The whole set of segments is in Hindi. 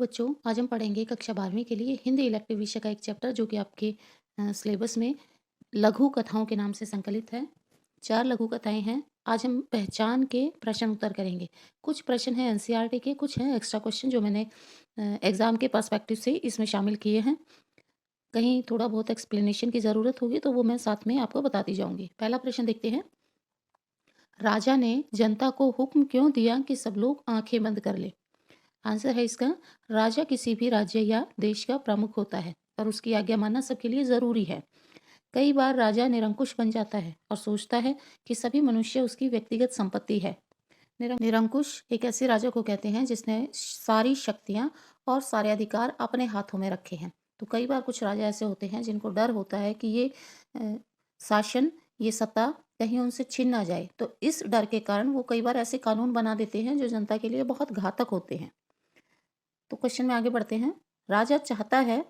बच्चों, आज हम पढ़ेंगे कक्षा 12वीं के लिए हिंदी इलेक्टिव विषय का एक चैप्टर जो कि आपके सिलेबस में लघु कथाओं के नाम से संकलित है। 4 लघु कथाएँ हैं। आज हम पहचान के प्रश्न उत्तर करेंगे। कुछ प्रश्न हैं एनसीईआरटी के, कुछ हैं एक्स्ट्रा क्वेश्चन जो मैंने एग्ज़ाम के पर्सपेक्टिव से इसमें शामिल किए हैं। कहीं थोड़ा बहुत एक्सप्लेनेशन की ज़रूरत होगी तो वो मैं साथ में आपको बताती जाऊँगी। पहला प्रश्न देखते हैं। राजा ने जनता को हुक्म क्यों दिया कि सब लोग आँखें बंद कर लें? आंसर है इसका, राजा किसी भी राज्य या देश का प्रमुख होता है और उसकी आज्ञा मानना सबके लिए जरूरी है। कई बार राजा निरंकुश बन जाता है और सोचता है कि सभी मनुष्य उसकी व्यक्तिगत संपत्ति है। निरंकुश एक ऐसे राजा को कहते हैं जिसने सारी शक्तियां और सारे अधिकार अपने हाथों में रखे हैं। तो कई बार कुछ राजा ऐसे होते हैं जिनको डर होता है कि ये अ, शासन, ये सत्ता कहीं उनसे छिन ना जाए, तो इस डर के कारण वो कई बार ऐसे कानून बना देते हैं जो जनता के लिए बहुत घातक होते हैं। तो क्वेश्चन में आगे बढ़ते हैं। राजा चाहता है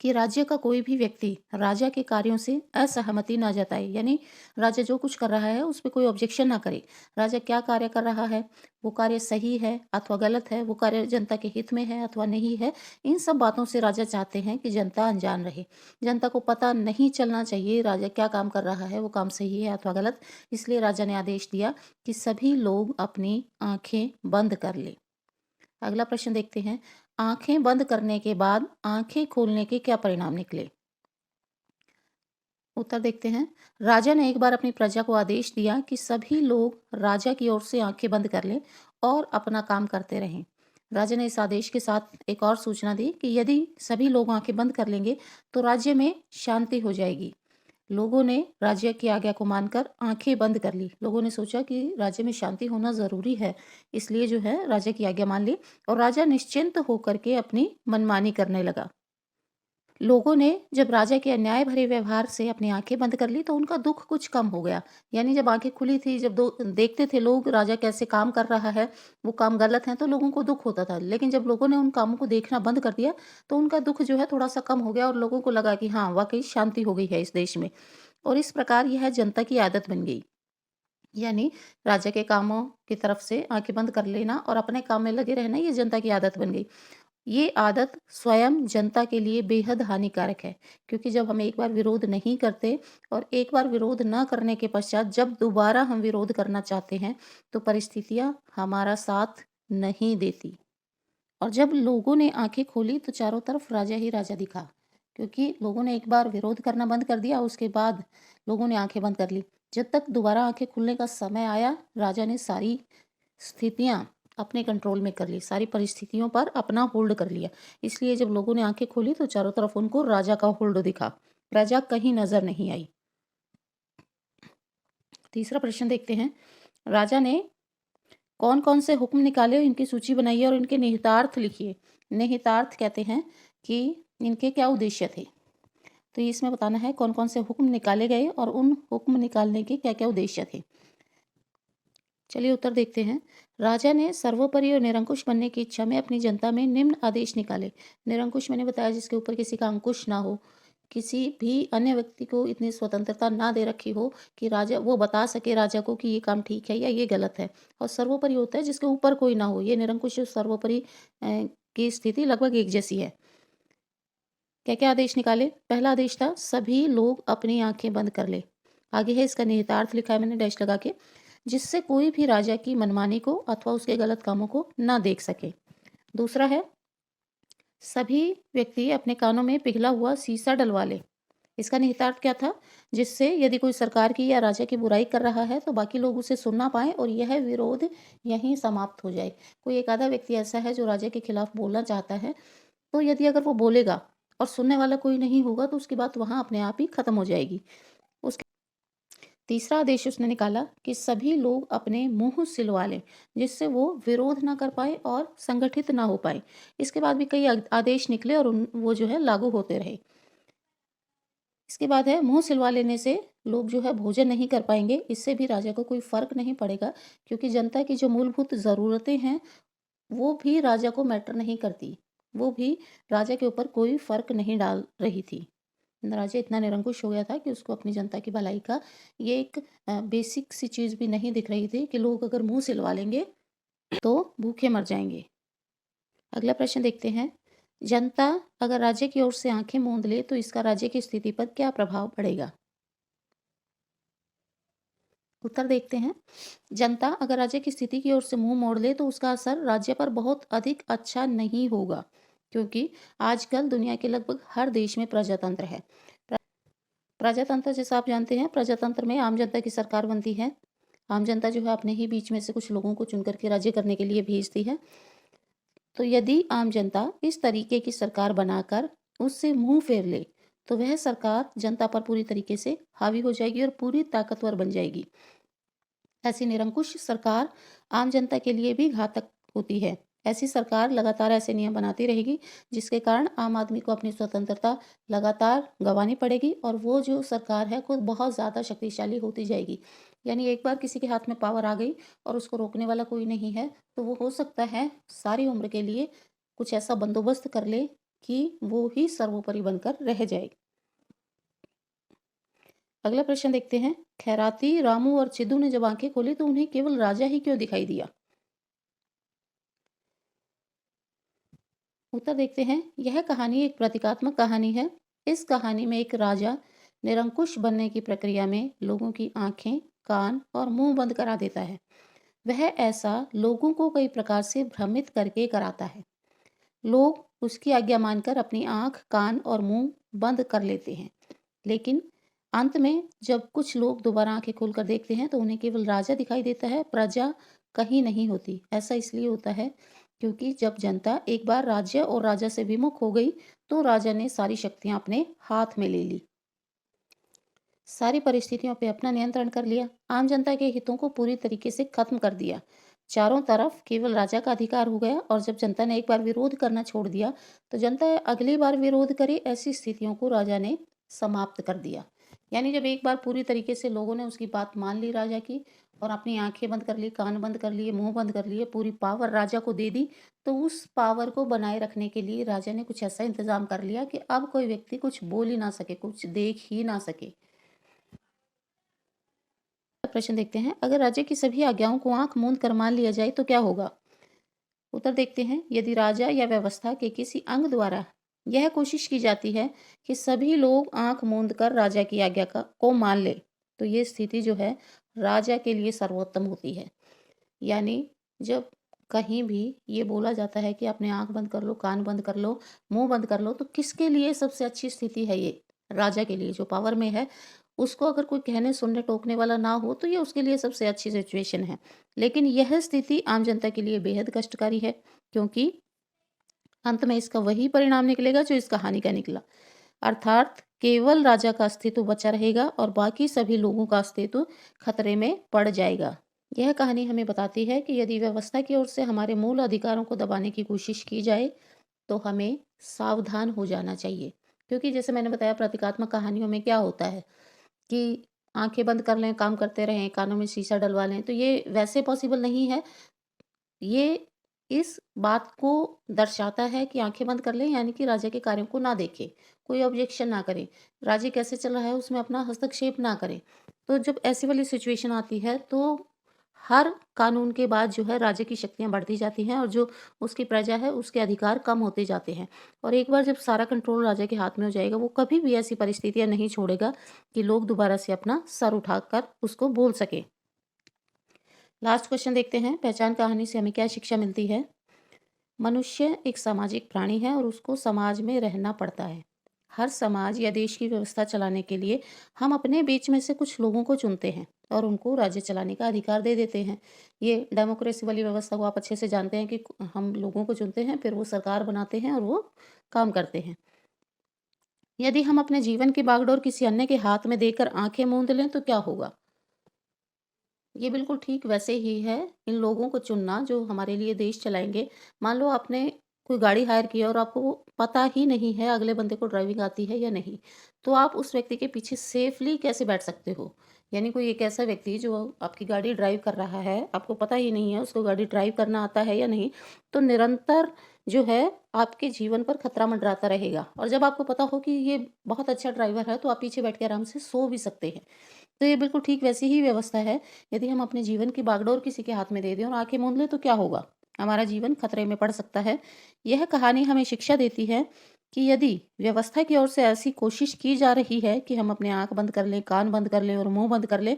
कि राज्य का कोई भी व्यक्ति राजा के कार्यों से असहमति ना जताए, यानी राजा जो कुछ कर रहा है उस पर कोई ऑब्जेक्शन ना करे। राजा क्या कार्य कर रहा है, वो कार्य सही है अथवा गलत है, वो कार्य जनता के हित में है अथवा नहीं है, इन सब बातों से राजा चाहते हैं कि जनता अनजान रहे। जनता को पता नहीं चलना चाहिए राजा क्या काम कर रहा है, वो काम सही है अथवा गलत। इसलिए राजा ने आदेश दिया कि सभी लोग अपनी आंखें बंद कर ले। अगला प्रश्न देखते हैं। आंखें बंद करने के बाद आंखें खोलने के क्या परिणाम निकले? उत्तर देखते हैं। राजा ने एक बार अपनी प्रजा को आदेश दिया कि सभी लोग राजा की ओर से आंखें बंद कर लें और अपना काम करते रहें। राजा ने इस आदेश के साथ एक और सूचना दी कि यदि सभी लोग आंखें बंद कर लेंगे तो राज्य में शांति हो जाएगी। लोगों ने राज्य की आज्ञा को मानकर आंखें बंद कर ली। लोगों ने सोचा कि राज्य में शांति होना ज़रूरी है, इसलिए जो है राजा की आज्ञा मान ली और राजा निश्चिंत होकर के अपनी मनमानी करने लगा। लोगों ने जब राजा के अन्याय भरे व्यवहार से अपनी आंखें बंद कर ली तो उनका दुख कुछ कम हो गया। यानी जब आंखें खुली थी, जब देखते थे लोग राजा कैसे काम कर रहा है, वो काम गलत है, तो लोगों को दुख होता था। लेकिन जब लोगों ने उन कामों को देखना बंद कर दिया तो उनका दुख जो है थोड़ा सा कम हो गया और लोगों को लगा कि हाँ, वाकई शांति हो गई है इस देश में। और इस प्रकार यह जनता की आदत बन गई। यानी राजा के कामों की तरफ से आंखें बंद कर लेना और अपने काम में लगे रहना, ये जनता की आदत बन गई। ये आदत स्वयं जनता के लिए बेहद हानिकारक है, क्योंकि जब हम एक बार विरोध नहीं करते और एक बार विरोध न करने के पश्चात जब दोबारा हम विरोध करना चाहते हैं तो परिस्थितियां हमारा साथ नहीं देती। और जब लोगों ने आंखें खोली तो चारों तरफ राजा ही राजा दिखा, क्योंकि लोगों ने एक बार विरोध करना बंद कर दिया, उसके बाद लोगों ने आंखें बंद कर ली। जब तक दोबारा आंखें खुलने का समय आया, राजा ने सारी स्थितियां अपने कंट्रोल में कर ली, सारी परिस्थितियों पर अपना होल्ड कर लिया। इसलिए जब लोगों ने आंखें खोली तो चारों तरफ उनको राजा का होल्ड दिखा, प्रजा कहीं नजर नहीं आई। तीसरा प्रश्न देखते हैं। राजा ने कौन कौन से हुक्म निकाले, इनकी सूची बनाइए और इनके निहितार्थ लिखिए। निहितार्थ कहते हैं कि इनके क्या उद्देश्य थे। तो ये इसमें बताना है कौन कौन से हुक्म निकाले गए और उन हुक्म निकालने के क्या क्या उद्देश्य थे। चलिए उत्तर देखते हैं। राजा ने सर्वोपरि और निरंकुश बनने की इच्छा में अपनी जनता में निम्न आदेश निकाले। निरंकुश मैंने बताया जिसके ऊपर किसी का अंकुश ना हो, किसी भी अन्य व्यक्ति को इतनी स्वतंत्रता ना दे रखी हो कि राजा वो बता सके राजा को कि ये काम ठीक है या ये गलत है। और सर्वोपरि होता है जिसके ऊपर कोई ना हो। ये निरंकुश और सर्वोपरि की स्थिति लगभग एक जैसी है। क्या क्या आदेश निकाले? पहला आदेश था सभी लोग अपनी आंखें बंद कर ले। आगे है इसका निहितार्थ लिखा है मैंने डैश लगा के, जिससे कोई भी राजा की मनमानी को अथवा उसके गलत कामों को ना देख सके। दूसरा है सभी व्यक्ति अपने कानों में पिघला हुआ शीशा डलवा ले। इसका निहितार्थ क्या था? जिससे यदि कोई सरकार की या राजा की बुराई कर रहा है तो बाकी लोग उसे सुन ना पाए और यह विरोध यहीं समाप्त हो जाए। कोई एक आधा व्यक्ति ऐसा है जो राजा के खिलाफ बोलना चाहता है, तो यदि अगर वो बोलेगा और सुनने वाला कोई नहीं होगा तो उसकी बात वहां अपने आप ही खत्म हो जाएगी। उसके तीसरा आदेश उसने निकाला कि सभी लोग अपने मुंह सिलवा लें, जिससे वो विरोध ना कर पाए और संगठित ना हो पाए। इसके बाद भी कई आदेश निकले और वो जो है लागू होते रहे। इसके बाद है मुंह सिलवा लेने से लोग जो है भोजन नहीं कर पाएंगे। इससे भी राजा को कोई फर्क नहीं पड़ेगा, क्योंकि जनता की जो मूलभूत ज़रूरतें हैं वो भी राजा को मैटर नहीं करती। वो भी राजा के ऊपर कोई फर्क नहीं डाल रही थी। राजा इतना निरंकुश हो गया था कि उसको अपनी जनता की भलाई का ये एक बेसिक सी चीज़ भी नहीं दिख रही थी कि लोग अगर मुंह सिलवा लेंगे तो भूखे मर जाएंगे। अगला प्रश्न देखते हैं, जनता अगर राज्य की ओर से आंखें मूंद ले तो इसका राज्य की स्थिति पर क्या प्रभाव पड़ेगा? उत्तर देखते हैं, जनता अगर राज्य की स्थिति की ओर से मुंह मोड़ ले तो उसका असर राज्य पर बहुत अधिक अच्छा नहीं होगा, क्योंकि आजकल दुनिया के लगभग हर देश में प्रजातंत्र है। प्रजातंत्र जैसा आप जानते हैं, प्रजातंत्र में आम जनता की सरकार बनती है। आम जनता जो है अपने ही बीच में से कुछ लोगों को चुन करके राज्य करने के लिए भेजती है। तो यदि आम जनता इस तरीके की सरकार बनाकर उससे मुंह फेर ले तो वह सरकार जनता पर पूरी तरीके से हावी हो जाएगी और पूरी ताकतवर बन जाएगी। ऐसी निरंकुश सरकार आम जनता के लिए भी घातक होती है। ऐसी सरकार लगातार ऐसे नियम बनाती रहेगी जिसके कारण आम आदमी को अपनी स्वतंत्रता लगातार गंवानी पड़ेगी और वो जो सरकार है खुद बहुत ज़्यादा शक्तिशाली होती जाएगी। यानी एक बार किसी के हाथ में पावर आ गई और उसको रोकने वाला कोई नहीं है तो वो हो सकता है सारी उम्र के लिए कुछ ऐसा बंदोबस्त कर ले कि वो ही सर्वोपरि बनकर रह जाए। अगला प्रश्न देखते हैं, खैराती, रामू और चिद्दू ने जब आंखें खोली तो उन्हें केवल राजा ही क्यों दिखाई दिया? उत्तर देखते हैं, यह कहानी एक प्रतीकात्मक कहानी है। इस कहानी में एक राजा निरंकुश बनने की प्रक्रिया में लोगों की आंखें, कान और मुंह बंद करा देता है। वह ऐसा लोगों को कई प्रकार से भ्रमित करके कराता है। लोग उसकी आज्ञा मानकर अपनी आंख, कान और मुंह बंद कर लेते हैं, लेकिन अंत में जब कुछ लोग दोबारा आंखें खोलकर देखते हैं तो उन्हें केवल राजा दिखाई देता है, प्रजा कहीं नहीं होती। ऐसा इसलिए होता है क्योंकि जब जनता एक बार राज्य और राजा से विमुख हो गई तो राजा ने सारी शक्तियां अपने हाथ में ले ली, सारी परिस्थितियों पे अपना नियंत्रण कर लिया, आम जनता के हितों को पूरी तरीके से खत्म कर दिया। चारों तरफ केवल राजा का अधिकार हो गया और जब जनता ने एक बार विरोध करना छोड़ दिया तो जनता अगली बार विरोध करे, ऐसी स्थितियों को राजा ने समाप्त कर दिया। यानी जब एक बार पूरी तरीके से लोगों ने उसकी बात मान ली राजा की और अपनी आंखें बंद कर ली, कान बंद कर लिए, मुंह बंद कर लिए, पूरी पावर राजा को दे दी, तो उस पावर को बनाए रखने के लिए राजा ने कुछ ऐसा इंतजाम कर लिया कि अब कोई व्यक्ति कुछ बोल ही ना सके, कुछ देख ही ना सके। प्रश्न देखते हैं, अगर राज्य की सभी आज्ञाओं को आंख मूंद कर मान लिया जाए तो क्या होगा? उत्तर देखते हैं, यदि राजा या व्यवस्था के किसी अंग द्वारा यह कोशिश की जाती है कि सभी लोग आंख मूंद कर राजा की आज्ञा का को मान ले तो ये स्थिति जो है राजा के लिए सर्वोत्तम होती है। यानी जब कहीं भी ये बोला जाता है कि अपने आंख बंद कर लो, कान बंद कर लो, मुंह बंद कर लो, तो किसके लिए सबसे अच्छी स्थिति है? ये राजा के लिए, जो पावर में है। उसको अगर कोई कहने सुनने टोकने वाला ना हो तो ये उसके लिए सबसे अच्छी सिचुएशन है। लेकिन यह स्थिति आम जनता के लिए बेहद कष्टकारी है, क्योंकि अंत में इसका वही परिणाम निकलेगा जो इस कहानी का निकला, अर्थात केवल राजा का अस्तित्व बचा रहेगा और बाकी सभी लोगों का अस्तित्व खतरे में पड़ जाएगा। यह कहानी हमें बताती है कि यदि व्यवस्था की ओर से हमारे मूल अधिकारों को दबाने की कोशिश की जाए तो हमें सावधान हो जाना चाहिए, क्योंकि जैसे मैंने बताया प्रतीकात्मक कहानियों में क्या होता है कि आंखें बंद कर लें, काम करते रहें, कानों में शीशा डलवा लें, तो ये वैसे पॉसिबल नहीं है। ये इस बात को दर्शाता है कि आंखें बंद कर लें, यानी कि राजा के कार्यों को ना देखें, कोई ऑब्जेक्शन ना करें, राज्य कैसे चल रहा है उसमें अपना हस्तक्षेप ना करें। तो जब ऐसी वाली सिचुएशन आती है तो हर कानून के बाद जो है राज्य की शक्तियाँ बढ़ती जाती हैं और जो उसकी प्रजा है उसके अधिकार कम होते जाते हैं। और एक बार जब सारा कंट्रोल राजा के हाथ में हो जाएगा, वो कभी भी ऐसी परिस्थितियाँ नहीं छोड़ेगा कि लोग दोबारा से अपना सर उठाकर उसको बोल सके। लास्ट क्वेश्चन देखते हैं, पहचान कहानी से हमें क्या शिक्षा मिलती है? मनुष्य एक सामाजिक प्राणी है और उसको समाज में रहना पड़ता है। हर समाज या देश की व्यवस्था चलाने के लिए हम अपने बीच में से कुछ लोगों को चुनते हैं और उनको राज्य चलाने का अधिकार दे देते हैं। ये डेमोक्रेसी वाली व्यवस्था को आप अच्छे से जानते हैं कि हम लोगों को चुनते हैं, फिर वो सरकार बनाते हैं और वो काम करते हैं। यदि हम अपने जीवन की बागडोर किसी अन्य के हाथ में देकर आंखें मूंद लें तो क्या होगा? ये बिल्कुल ठीक वैसे ही है, इन लोगों को चुनना जो हमारे लिए देश चलाएँगे। मान लो आपने कोई गाड़ी हायर की है और आपको वो पता ही नहीं है अगले बंदे को ड्राइविंग आती है या नहीं, तो आप उस व्यक्ति के पीछे सेफ़ली कैसे बैठ सकते हो? यानी कोई एक ऐसा व्यक्ति जो आपकी गाड़ी ड्राइव कर रहा है, आपको पता ही नहीं है उसको गाड़ी ड्राइव करना आता है या नहीं, तो निरंतर जो है आपके जीवन पर खतरा मंडराता रहेगा। और जब आपको पता हो कि ये बहुत अच्छा ड्राइवर है, तो आप पीछे बैठ के आराम से सो भी सकते हैं। तो ये बिल्कुल ठीक वैसी ही व्यवस्था है। यदि हम अपने जीवन की बागडोर किसी के हाथ में दे दें और आंखें मूंद लें तो क्या होगा? हमारा जीवन खतरे में पड़ सकता है। यह कहानी हमें शिक्षा देती है कि यदि व्यवस्था की ओर से ऐसी कोशिश की जा रही है कि हम अपने आँख बंद कर लें, कान बंद कर लें और मुँह बंद कर लें,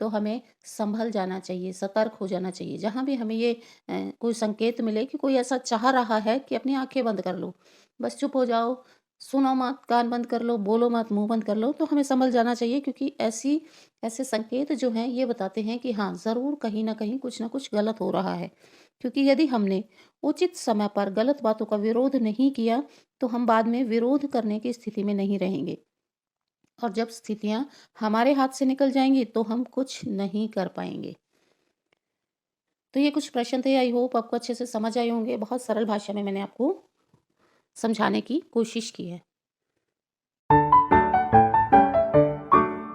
तो हमें संभल जाना चाहिए, सतर्क हो जाना चाहिए। जहाँ भी हमें ये कोई संकेत मिले कि कोई ऐसा चाह रहा है कि अपनी आँखें बंद कर लो, बस चुप हो जाओ, सुनो मत, कान बंद कर लो, बोलो मत, मुँह बंद कर लो, तो हमें संभल जाना चाहिए, क्योंकि ऐसे संकेत जो हैं ये बताते हैं कि हाँ, ज़रूर कहीं न कहीं कुछ न कुछ गलत हो रहा है। क्योंकि यदि हमने उचित समय पर गलत बातों का विरोध नहीं किया, तो हम बाद में विरोध करने की स्थिति में नहीं रहेंगे। और जब स्थितियाँ हमारे हाथ से निकल जाएँगी, तो हम कुछ नहीं कर पाएँगे। तो ये कुछ प्रश्न थे, आई होप आपको अच्छे से समझ आए होंगे। बहुत सरल भाषा में मैंने आपको समझाने की कोशिश की है।